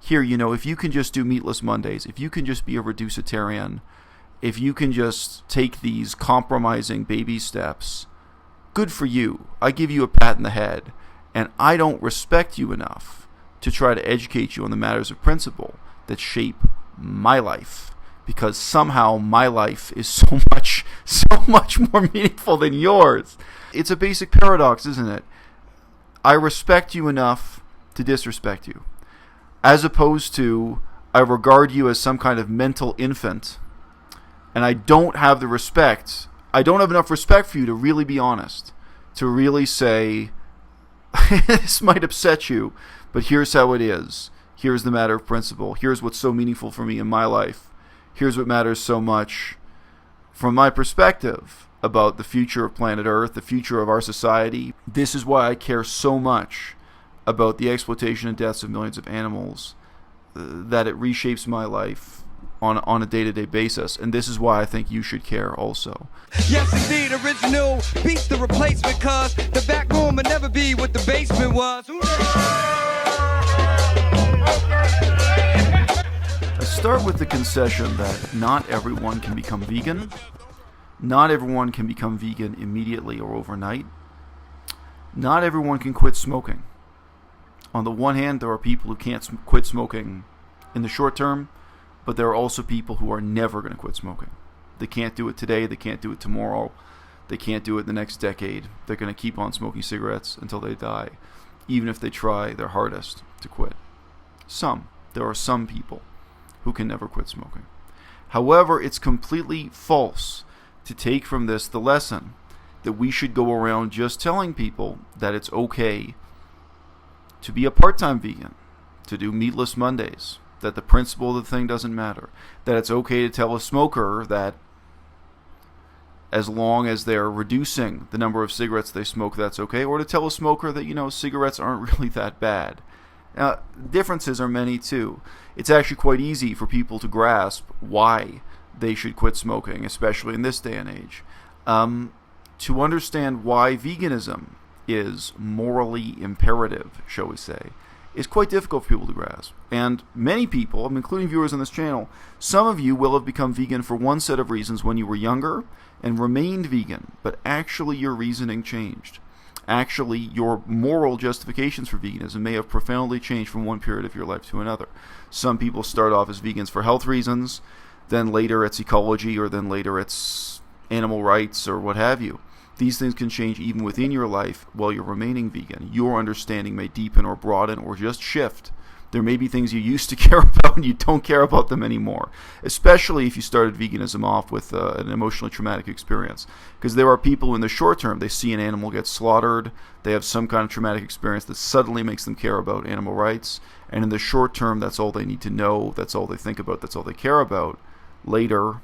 here, if you can just do meatless Mondays, if you can just be a reducitarian, if you can just take these compromising baby steps, good for you. I give you a pat in the head, and I don't respect you enough to try to educate you on the matters of principle that shape my life, because somehow my life is so much more meaningful than yours. It's a basic paradox, isn't it? I respect you enough to disrespect you, as opposed to I regard you as some kind of mental infant, and I don't have enough respect for you to really be honest, to really say, this might upset you, but here's how it is. Here's the matter of principle. Here's what's so meaningful for me in my life. Here's what matters so much from my perspective about the future of planet Earth, the future of our society. This is why I care so much about the exploitation and deaths of millions of animals, that it reshapes my life on a day-to-day basis. And this is why I think you should care also. Yes, indeed, original beats the replacement, cause the back room will never be what the basement was. I start with the concession that not everyone can become vegan. Not everyone can become vegan immediately or overnight. Not everyone can quit smoking. On the one hand, there are people who can't quit smoking in the short term, but there are also people who are never going to quit smoking. They can't do it today, they can't do it tomorrow, they can't do it the next decade. They're going to keep on smoking cigarettes until they die, even if they try their hardest to quit. There are some people who can never quit smoking. However, it's completely false to take from this the lesson that we should go around just telling people that it's okay to be a part-time vegan, to do meatless Mondays, that the principle of the thing doesn't matter, that it's okay to tell a smoker that as long as they're reducing the number of cigarettes they smoke, that's okay, or to tell a smoker that, cigarettes aren't really that bad. Now, differences are many too. It's actually quite easy for people to grasp why they should quit smoking, especially in this day and age. To understand why veganism is morally imperative, shall we say, is quite difficult for people to grasp. And many people, including viewers on this channel, some of you will have become vegan for one set of reasons when you were younger and remained vegan, but actually your reasoning changed. Actually, your moral justifications for veganism may have profoundly changed from one period of your life to another. Some people start off as vegans for health reasons, then later it's ecology, or then later it's animal rights, or what have you. These things can change even within your life while you're remaining vegan. Your understanding may deepen or broaden or just shift. There may be things you used to care about and you don't care about them anymore, especially if you started veganism off with an emotionally traumatic experience. Because there are people who in the short term, they see an animal get slaughtered, they have some kind of traumatic experience that suddenly makes them care about animal rights, and in the short term, that's all they need to know, that's all they think about, that's all they care about. Later,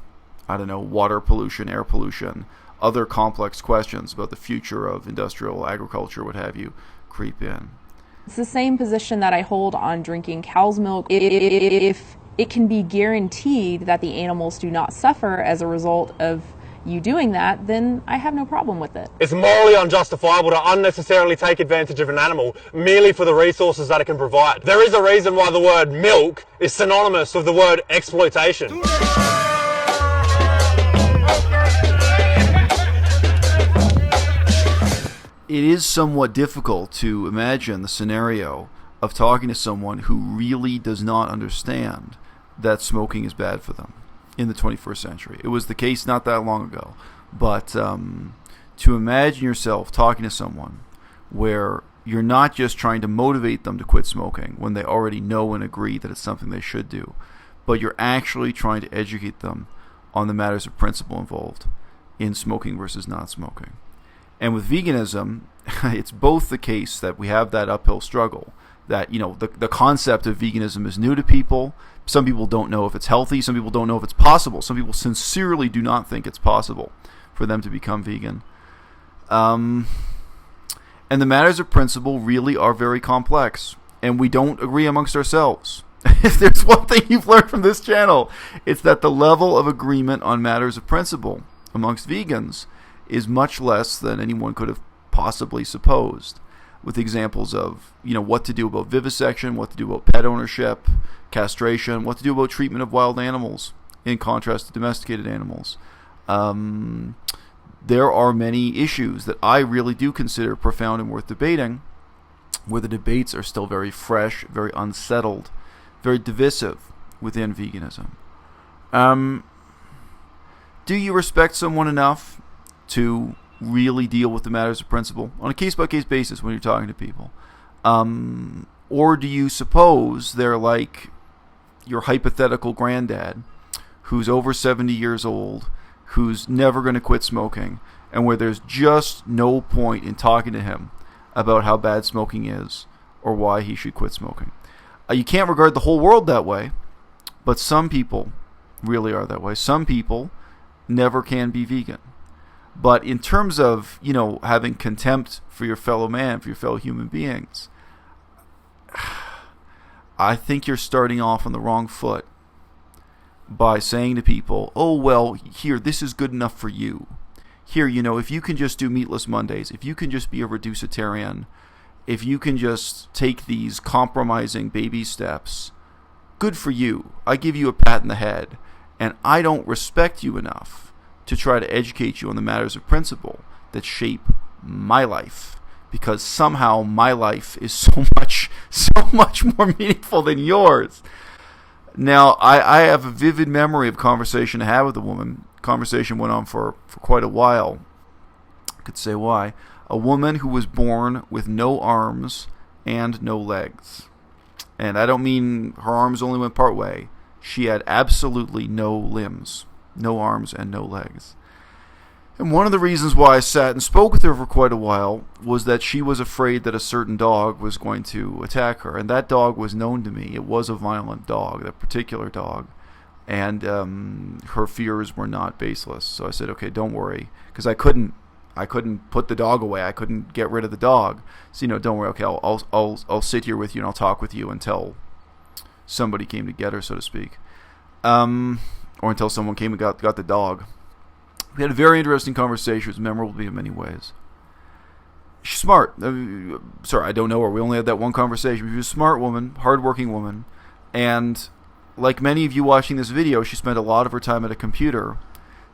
water pollution, air pollution, other complex questions about the future of industrial agriculture, what have you, creep in. It's the same position that I hold on drinking cow's milk. If it can be guaranteed that the animals do not suffer as a result of you doing that, then I have no problem with it. It's morally unjustifiable to unnecessarily take advantage of an animal merely for the resources that it can provide. There is a reason why the word milk is synonymous with the word exploitation. It is somewhat difficult to imagine the scenario of talking to someone who really does not understand that smoking is bad for them in the 21st century. It was the case not that long ago. But to imagine yourself talking to someone where you're not just trying to motivate them to quit smoking when they already know and agree that it's something they should do, but you're actually trying to educate them on the matters of principle involved in smoking versus not smoking. And with veganism, it's both the case that we have that uphill struggle, that, the concept of veganism is new to people. Some people don't know if it's healthy. Some people don't know if it's possible. Some people sincerely do not think it's possible for them to become vegan. And the matters of principle really are very complex, and we don't agree amongst ourselves. If there's one thing you've learned from this channel, it's that the level of agreement on matters of principle amongst vegans is much less than anyone could have possibly supposed. with examples of, what to do about vivisection, what to do about pet ownership, castration, what to do about treatment of wild animals in contrast to domesticated animals. There are many issues that I really do consider profound and worth debating, where the debates are still very fresh, very unsettled, very divisive within veganism. Do you respect someone enough to really deal with the matters of principle on a case-by-case basis when you're talking to people? Or do you suppose they're like your hypothetical granddad who's over 70 years old, who's never going to quit smoking, and where there's just no point in talking to him about how bad smoking is or why he should quit smoking? You can't regard the whole world that way, but some people really are that way. Some people never can be vegan. But in terms of, having contempt for your fellow man, for your fellow human beings, I think you're starting off on the wrong foot by saying to people, oh, well, here, this is good enough for you. Here, if you can just do meatless Mondays, if you can just be a reducitarian, if you can just take these compromising baby steps, good for you. I give you a pat in the head, and I don't respect you enough to try to educate you on the matters of principle that shape my life, because somehow my life is so much more meaningful than yours. Now, I have a vivid memory of a conversation I had with a woman. Conversation went on for quite a while. I could say why. A woman who was born with no arms and no legs. And I don't mean her arms only went part way. She had absolutely no limbs, no arms and no legs. And one of the reasons why I sat and spoke with her for quite a while was that she was afraid that a certain dog was going to attack her. And that dog was known to me. It was a violent dog, that particular dog. And her fears were not baseless. So I said, okay, don't worry. Because I couldn't put the dog away. I couldn't get rid of the dog. So, don't worry. Okay, I'll sit here with you and I'll talk with you until somebody came to get her, so to speak. Or until someone came and got the dog. We had a very interesting conversation. It was memorable to me in many ways. She's smart. Sorry, I don't know her. We only had that one conversation. She was a smart woman, hardworking woman. And like many of you watching this video, she spent a lot of her time at a computer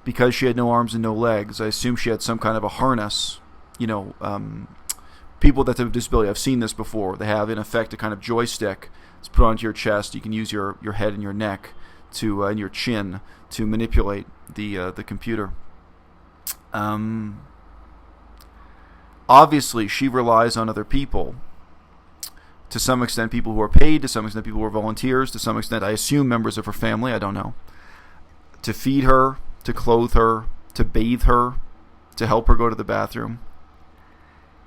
because she had no arms and no legs. I assume she had some kind of a harness. People with that type of disability, I've seen this before. They have, in effect, a kind of joystick. It's put onto your chest. You can use your head and your neck and your chin to manipulate the computer. Obviously, she relies on other people. To some extent, people who are paid. To some extent, people who are volunteers. To some extent, I assume members of her family. I don't know. To feed her, to clothe her, to bathe her, to help her go to the bathroom.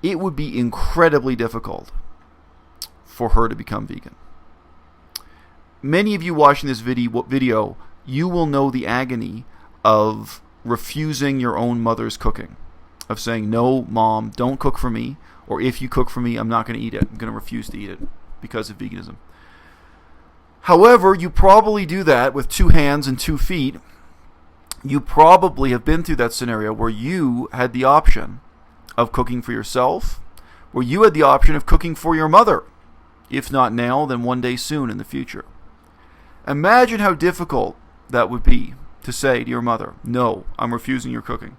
It would be incredibly difficult for her to become vegan. Many of you watching this video, you will know the agony of refusing your own mother's cooking, of saying, no, Mom, don't cook for me, or if you cook for me, I'm not going to eat it. I'm going to refuse to eat it because of veganism. However, you probably do that with 2 hands and 2 feet. You probably have been through that scenario where you had the option of cooking for yourself, where you had the option of cooking for your mother, if not now, then one day soon in the future. Imagine how difficult that would be to say to your mother, no, I'm refusing your cooking.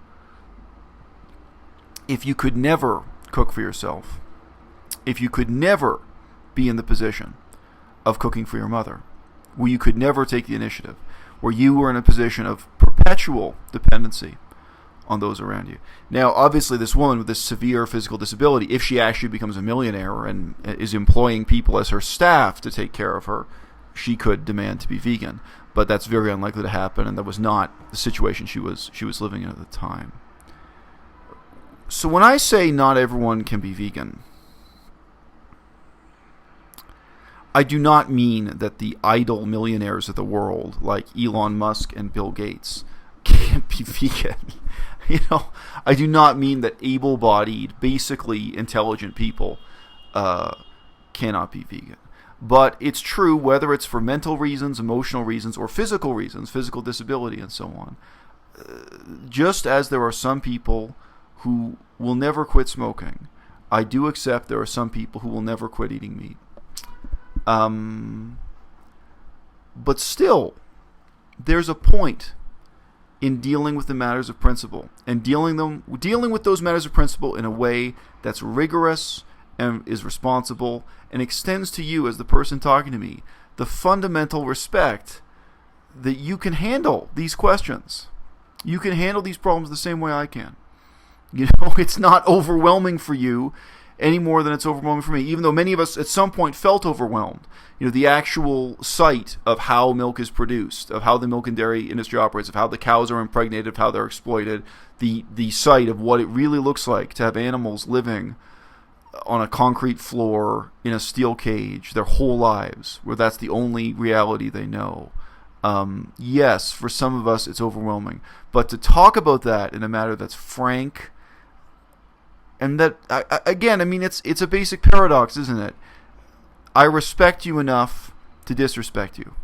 If you could never cook for yourself, if you could never be in the position of cooking for your mother, where you could never take the initiative, where you were in a position of perpetual dependency on those around you. Now, obviously, this woman with this severe physical disability, if she actually becomes a millionaire and is employing people as her staff to take care of her, she could demand to be vegan. But that's very unlikely to happen, and that was not the situation she was living in at the time. So when I say not everyone can be vegan, I do not mean that the idle millionaires of the world, like Elon Musk and Bill Gates, can't be vegan. I do not mean that able-bodied, basically intelligent people cannot be vegan. But it's true, whether it's for mental reasons, emotional reasons, or physical reasons, physical disability and so on. Just as there are some people who will never quit smoking, I do accept there are some people who will never quit eating meat. But still, there's a point in dealing with the matters of principle, and dealing with those matters of principle in a way that's rigorous and is responsible and extends to you as the person talking to me the fundamental respect that you can handle these questions. You can handle these problems the same way I can. You know, it's not overwhelming for you any more than it's overwhelming for me, even though many of us at some point felt overwhelmed. You know, the actual sight of how milk is produced, of how the milk and dairy industry operates, of how the cows are impregnated, of how they're exploited, the sight of what it really looks like to have animals living on a concrete floor in a steel cage their whole lives, where that's the only reality they know. Yes, for some of us it's overwhelming, but to talk about that in a manner that's frank, and that, again, I mean, it's a basic paradox, isn't it? I respect you enough to disrespect you,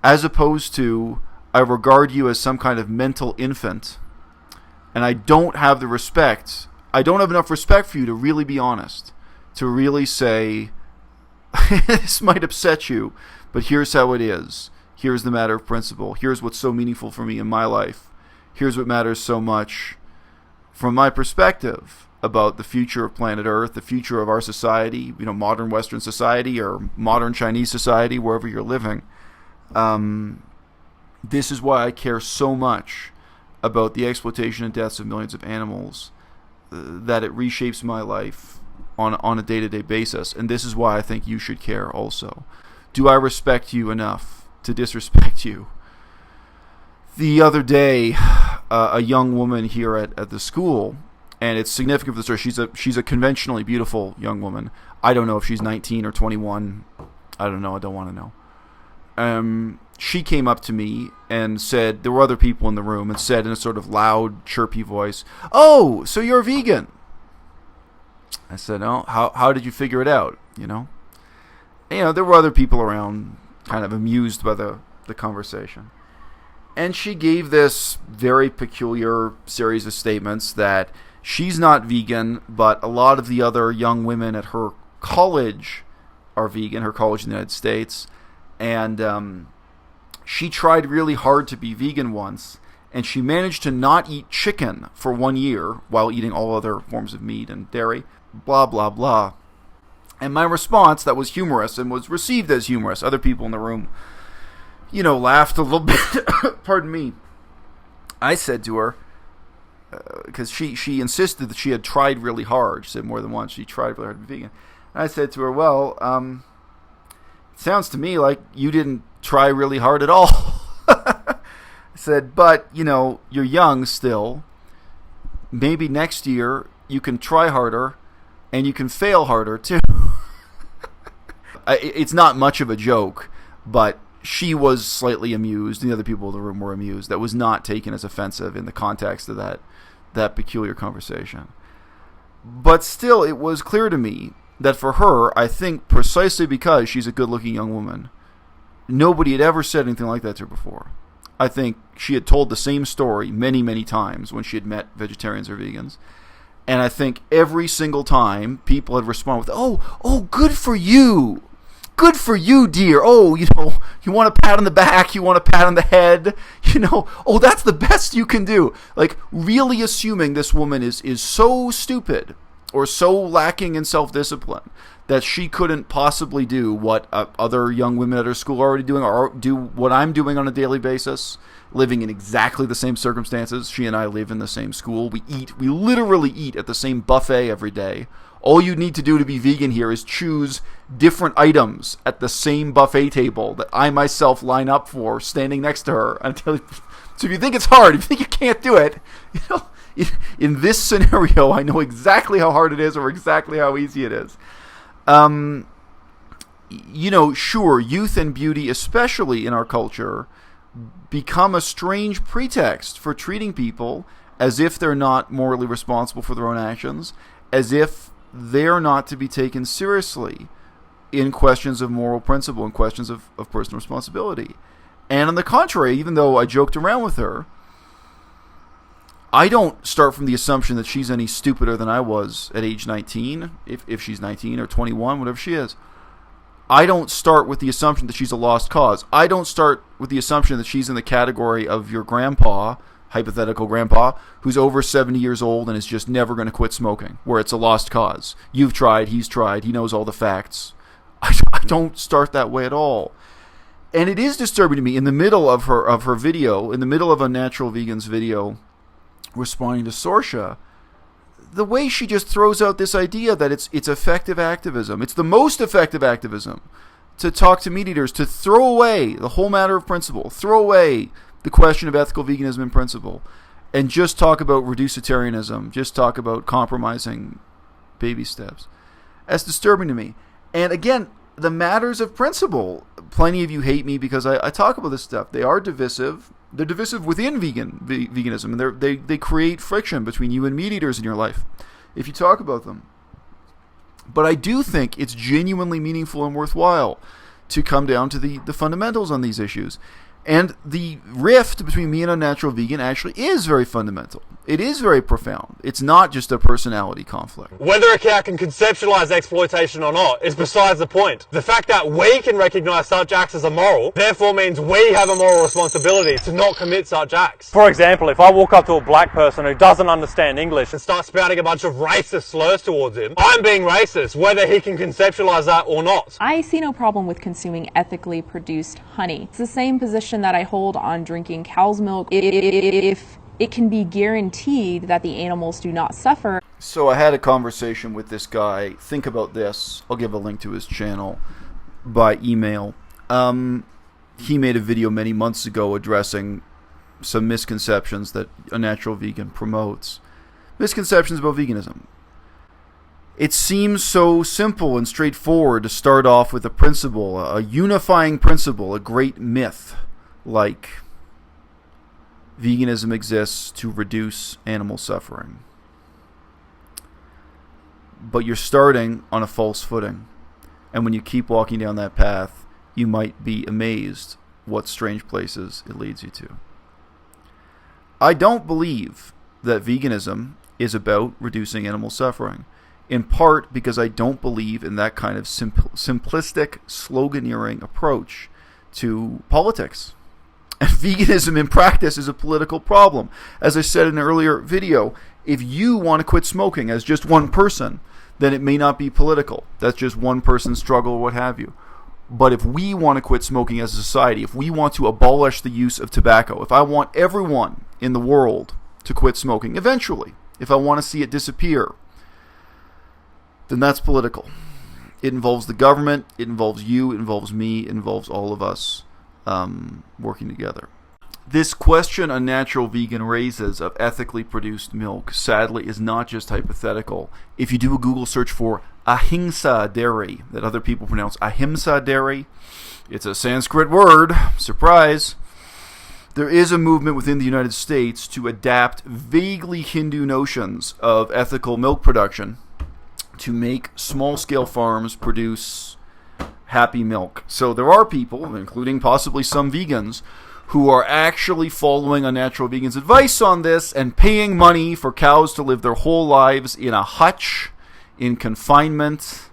as opposed to I regard you as some kind of mental infant, and I don't have enough respect for you to really be honest, to really say, this might upset you, but here's how it is. Here's the matter of principle. Here's what's so meaningful for me in my life. Here's what matters so much from my perspective about the future of planet Earth, the future of our society, you know, modern Western society or modern Chinese society, wherever you're living. This is why I care so much about the exploitation and deaths of millions of animals, that it reshapes my life on a day-to-day basis. And this is why I think you should care also. Do I respect you enough to disrespect you? The other day, a young woman here at the school, and it's significant for the story, she's a conventionally beautiful young woman. I don't know if she's 19 or 21. I don't know. I don't want to know. She came up to me and said, there were other people in the room, and said in a sort of loud, chirpy voice, "Oh, so you're vegan?" I said, "Oh, how did you figure it out?" You know, there were other people around, kind of amused by the conversation. And she gave this very peculiar series of statements that she's not vegan, but a lot of the other young women at her college are vegan, her college in the United States. And she tried really hard to be vegan once, and she managed to not eat chicken for 1 year while eating all other forms of meat and dairy, blah, blah, blah. And my response, that was humorous and was received as humorous. Other people in the room, laughed a little bit. Pardon me. I said to her, because she insisted that she had tried really hard. She said more than once she tried really hard to be vegan. And I said to her, well, it sounds to me like you didn't try really hard at all. I said, but, you're young still. Maybe next year you can try harder and you can fail harder too. It's not much of a joke, but she was slightly amused, and the other people in the room were amused. That was not taken as offensive in the context of that peculiar conversation. But still, it was clear to me that for her, I think precisely because she's a good-looking young woman, nobody had ever said anything like that to her before. I think she had told the same story many, many times when she had met vegetarians or vegans. And I think every single time people had responded with, oh, good for you. Good for you, dear. Oh, you want a pat on the back, you want a pat on the head, oh, that's the best you can do. Like, really assuming this woman is so stupid or so lacking in self-discipline that she couldn't possibly do what other young women at her school are already doing, or do what I'm doing on a daily basis, living in exactly the same circumstances. She and I live in the same school. We literally eat at the same buffet every day. All you need to do to be vegan here is choose different items at the same buffet table that I myself line up for, standing next to her. So if you think it's hard, if you think you can't do it, in this scenario, I know exactly how hard it is or exactly how easy it is. Sure, youth and beauty, especially in our culture, become a strange pretext for treating people as if they're not morally responsible for their own actions, as if they're not to be taken seriously in questions of moral principle and questions of personal responsibility. And on the contrary, even though I joked around with her, I don't start from the assumption that she's any stupider than I was at age 19, if she's 19 or 21, whatever she is. I don't start with the assumption that she's a lost cause. I don't start with the assumption that she's in the category of your grandpa, hypothetical grandpa, who's over 70 years old and is just never going to quit smoking, where it's a lost cause. You've tried, he's tried, he knows all the facts. I don't start that way at all. And it is disturbing to me, in the middle of her video, in the middle of Unnatural Vegan's video, responding to Sorsha, the way she just throws out this idea that it's effective activism. It's the most effective activism to talk to meat eaters, to throw away the whole matter of principle, throw away the question of ethical veganism in principle, and just talk about reducitarianism, just talk about compromising baby steps. That's disturbing to me. And again, the matters of principle, plenty of you hate me because I talk about this stuff. They are divisive. They're divisive within veganism, and they create friction between you and meat eaters in your life if you talk about them. But I do think it's genuinely meaningful and worthwhile to come down to the fundamentals on these issues. And the rift between me and Unnatural Vegan actually is very fundamental. It is very profound. It's not just a personality conflict. Whether a cow can conceptualize exploitation or not is besides the point. The fact that we can recognize such acts as immoral, therefore means we have a moral responsibility to not commit such acts. For example, if I walk up to a black person who doesn't understand English and start spouting a bunch of racist slurs towards him, I'm being racist, whether he can conceptualize that or not. I see no problem with consuming ethically produced honey. It's the same position that I hold on drinking cow's milk if it can be guaranteed that the animals do not suffer. So I had a conversation with this guy. Think about this. I'll give a link to his channel by email. He made a video many months ago addressing some misconceptions that Unnatural Vegan promotes. Misconceptions about veganism. It seems so simple and straightforward to start off with a principle, a unifying principle, a great myth, like veganism exists to reduce animal suffering. But you're starting on a false footing. And when you keep walking down that path, you might be amazed what strange places it leads you to. I don't believe that veganism is about reducing animal suffering, in part because I don't believe in that kind of simplistic, sloganeering approach to politics. And veganism in practice is a political problem. As I said in an earlier video, if you want to quit smoking as just one person, then it may not be political. That's just one person's struggle or what have you. But if we want to quit smoking as a society, if we want to abolish the use of tobacco, if I want everyone in the world to quit smoking eventually, if I want to see it disappear, then that's political. It involves the government, it involves you, it involves me, it involves all of us working together. This question Unnatural Vegan raises of ethically produced milk, sadly, is not just hypothetical. If you do a Google search for ahimsa dairy, that other people pronounce ahimsa dairy, it's a Sanskrit word, surprise. There is a movement within the United States to adapt vaguely Hindu notions of ethical milk production to make small-scale farms produce happy milk. So there are people, including possibly some vegans, who are actually following Unnatural Vegan's advice on this and paying money for cows to live their whole lives in a hutch, in confinement,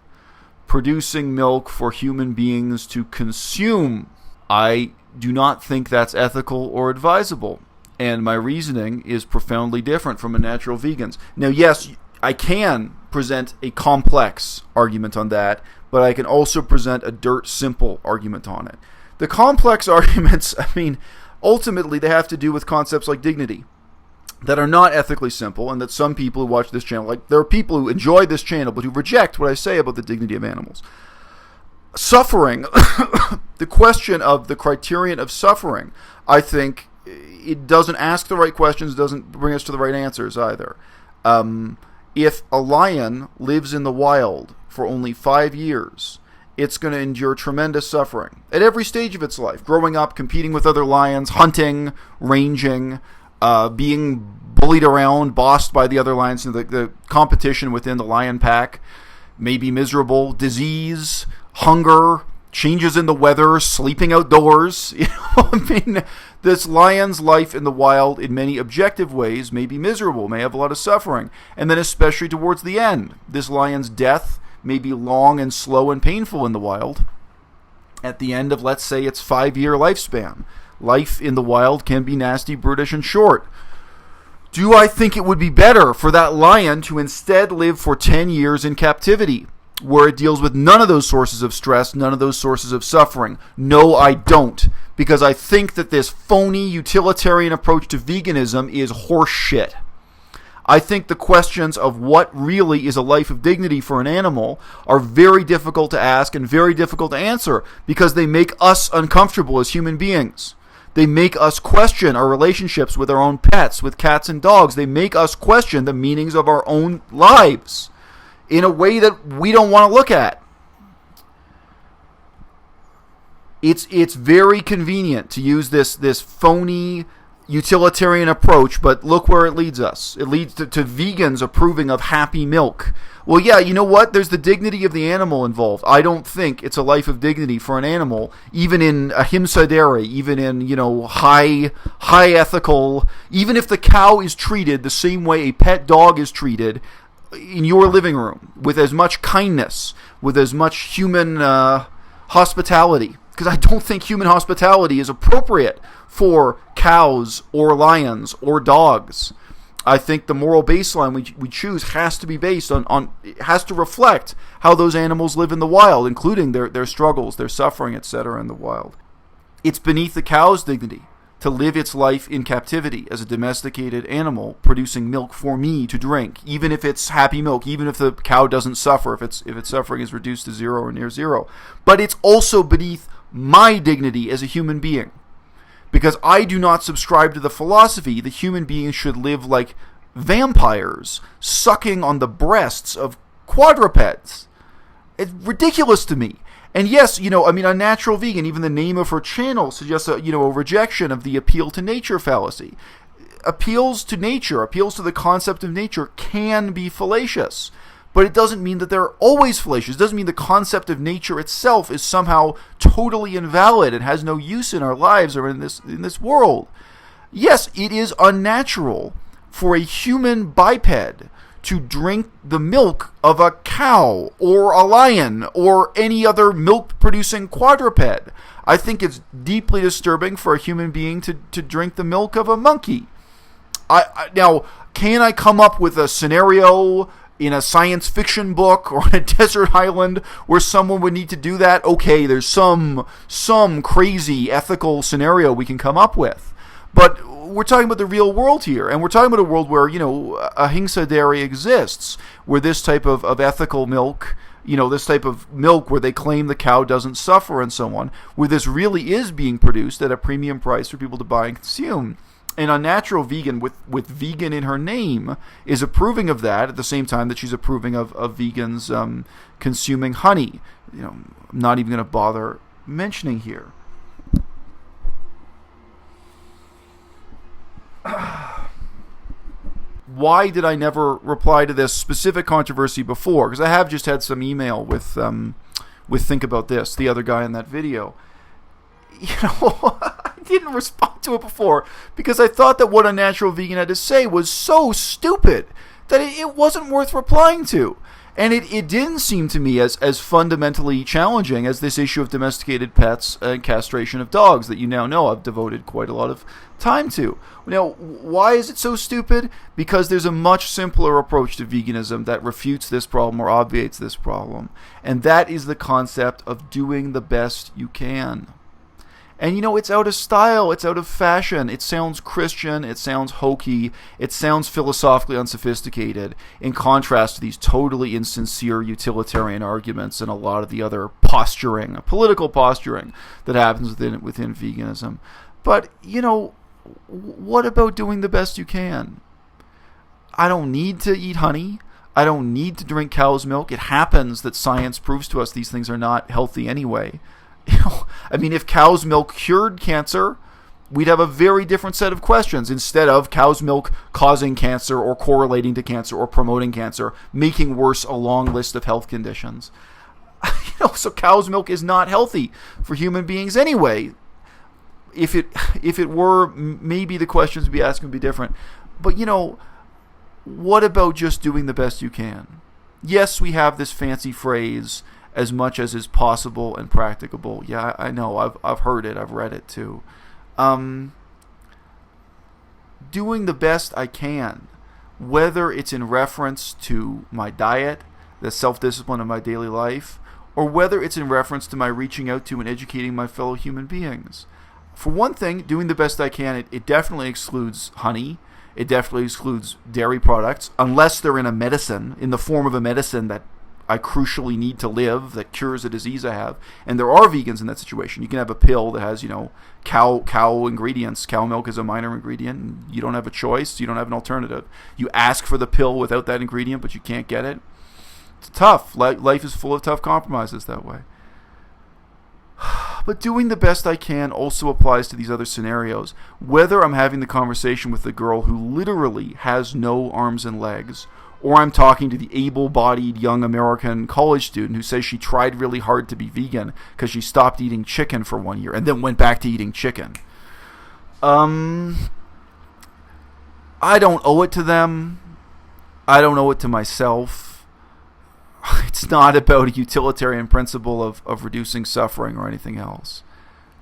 producing milk for human beings to consume. I do not think that's ethical or advisable, and my reasoning is profoundly different from Unnatural Vegan's. Now, yes, I can present a complex argument on that, but I can also present a simple argument on it. The complex arguments, ultimately they have to do with concepts like dignity that are not ethically simple, and that some people who watch this channel, like there are people who enjoy this channel but who reject what I say about the dignity of animals. Suffering, the question of the criterion of suffering, I think it doesn't ask the right questions, doesn't bring us to the right answers either. If a lion lives in the wild for only 5 years, it's going to endure tremendous suffering at every stage of its life. Growing up, competing with other lions, hunting, ranging, being bullied around, bossed by the other lions. The competition within the lion pack may be miserable. Disease, hunger, changes in the weather, sleeping outdoors. I mean, this lion's life in the wild in many objective ways may be miserable, may have a lot of suffering. And then especially towards the end, this lion's death may be long and slow and painful in the wild. At the end of, let's say, its 5-year lifespan, life in the wild can be nasty, brutish, and short. Do I think it would be better for that lion to instead live for 10 years in captivity, where it deals with none of those sources of stress, none of those sources of suffering? No, I don't. Because I think that this phony utilitarian approach to veganism is horse shit. I think the questions of what really is a life of dignity for an animal are very difficult to ask and very difficult to answer because they make us uncomfortable as human beings. They make us question our relationships with our own pets, with cats and dogs. They make us question the meanings of our own lives in a way that we don't want to look at. It's very convenient to use this phony utilitarian approach, but look where it leads us. It leads to vegans approving of happy milk. Well, yeah, you know what? There's the dignity of the animal involved. I don't think it's a life of dignity for an animal, even in ahimsa dairy, even in, high ethical, even if the cow is treated the same way a pet dog is treated in your living room, with as much kindness, with as much human hospitality. Because I don't think human hospitality is appropriate for cows or lions or dogs. I think the moral baseline we choose has to be based on it has to reflect how those animals live in the wild, including their struggles, their suffering, etc. in the wild. It's beneath the cow's dignity to live its life in captivity as a domesticated animal, producing milk for me to drink, even if it's happy milk, even if the cow doesn't suffer, if its suffering is reduced to zero or near zero. But it's also beneath my dignity as a human being, because I do not subscribe to the philosophy that human beings should live like vampires, sucking on the breasts of quadrupeds. It's ridiculous to me. And yes, Unnatural Vegan, even the name of her channel suggests a rejection of the appeal to nature fallacy. Appeals to nature, appeals to the concept of nature can be fallacious. But it doesn't mean that they're always fallacious. It doesn't mean the concept of nature itself is somehow totally invalid and has no use in our lives or in this world. Yes, it is unnatural for a human biped to drink the milk of a cow or a lion or any other milk-producing quadruped. I think it's deeply disturbing for a human being to drink the milk of a monkey. Now, can I come up with a scenario in a science fiction book or on a desert island where someone would need to do that? Okay, there's some crazy ethical scenario we can come up with. But we're talking about the real world here, and we're talking about a world where, ahimsa dairy exists, where this type of ethical milk, this type of milk where they claim the cow doesn't suffer and so on, where this really is being produced at a premium price for people to buy and consume. And Unnatural Vegan, with vegan in her name, is approving of that at the same time that she's approving of vegans consuming honey. I'm not even going to bother mentioning here. Why did I never reply to this specific controversy before? Because I have just had some email with Think About This, the other guy in that video. I didn't respond to it before because I thought that what Unnatural Vegan had to say was so stupid that it wasn't worth replying to. And it didn't seem to me as fundamentally challenging as this issue of domesticated pets and castration of dogs that you now know I've devoted quite a lot of time to. Now, why is it so stupid? Because there's a much simpler approach to veganism that refutes this problem or obviates this problem. And that is the concept of doing the best you can. And it's out of style, it's out of fashion, it sounds Christian, it sounds hokey, it sounds philosophically unsophisticated, in contrast to these totally insincere utilitarian arguments and a lot of the other posturing, political posturing that happens within veganism. But, what about doing the best you can? I don't need to eat honey. I don't need to drink cow's milk. It happens that science proves to us these things are not healthy anyway. If cow's milk cured cancer, we'd have a very different set of questions instead of cow's milk causing cancer or correlating to cancer or promoting cancer, making worse a long list of health conditions. So cow's milk is not healthy for human beings anyway. If it were, maybe the questions would be asked would be different. But, what about just doing the best you can? Yes, we have this fancy phrase, as much as is possible and practicable. Yeah, I know. I've heard it. I've read it too. Doing the best I can, whether it's in reference to my diet, the self-discipline of my daily life, or whether it's in reference to my reaching out to and educating my fellow human beings. For one thing, doing the best I can, it definitely excludes honey. It definitely excludes dairy products, unless they're in a medicine, in the form of a medicine that I crucially need to live, that cures a disease I have. And there are vegans in that situation. You can have a pill that has, cow ingredients. Cow milk is a minor ingredient, and you don't have a choice. You don't have an alternative. You ask for the pill without that ingredient, but you can't get it. It's tough. Life is full of tough compromises that way. But doing the best I can also applies to these other scenarios. Whether I'm having the conversation with the girl who literally has no arms and legs, or I'm talking to the able-bodied young American college student who says she tried really hard to be vegan because she stopped eating chicken for 1 year and then went back to eating chicken. I don't owe it to them. I don't owe it to myself. It's not about a utilitarian principle of reducing suffering or anything else.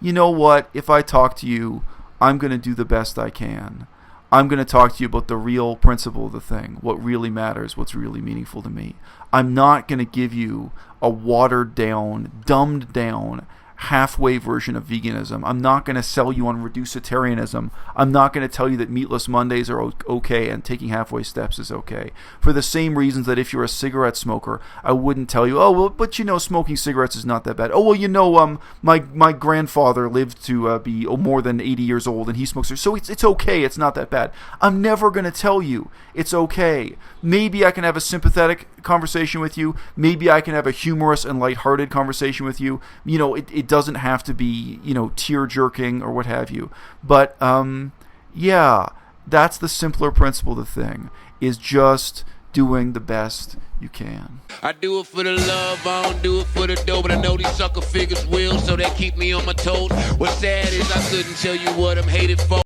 You know what? If I talk to you, I'm going to do the best I can. I'm going to talk to you about the real principle of the thing, what really matters, what's really meaningful to me. I'm not going to give you a watered down, dumbed down, halfway version of veganism. I'm not going to sell you on reducitarianism. I'm not going to tell you that meatless Mondays are okay and taking halfway steps is okay. For the same reasons that if you're a cigarette smoker, I wouldn't tell you, but smoking cigarettes is not that bad. My grandfather lived to be more than 80 years old and he smokes cigarettes, so it's okay, it's not that bad. I'm never going to tell you it's okay. Maybe I can have a sympathetic conversation with you. Maybe I can have a humorous and lighthearted conversation with you. It doesn't have to be, tear-jerking or what have you. But, that's the simpler principle of the thing, is just doing the best you can. I do it for the love, I don't do it for the dough, but I know these sucker figures will, so they keep me on my toes. What's sad is I couldn't tell you what I'm hated for.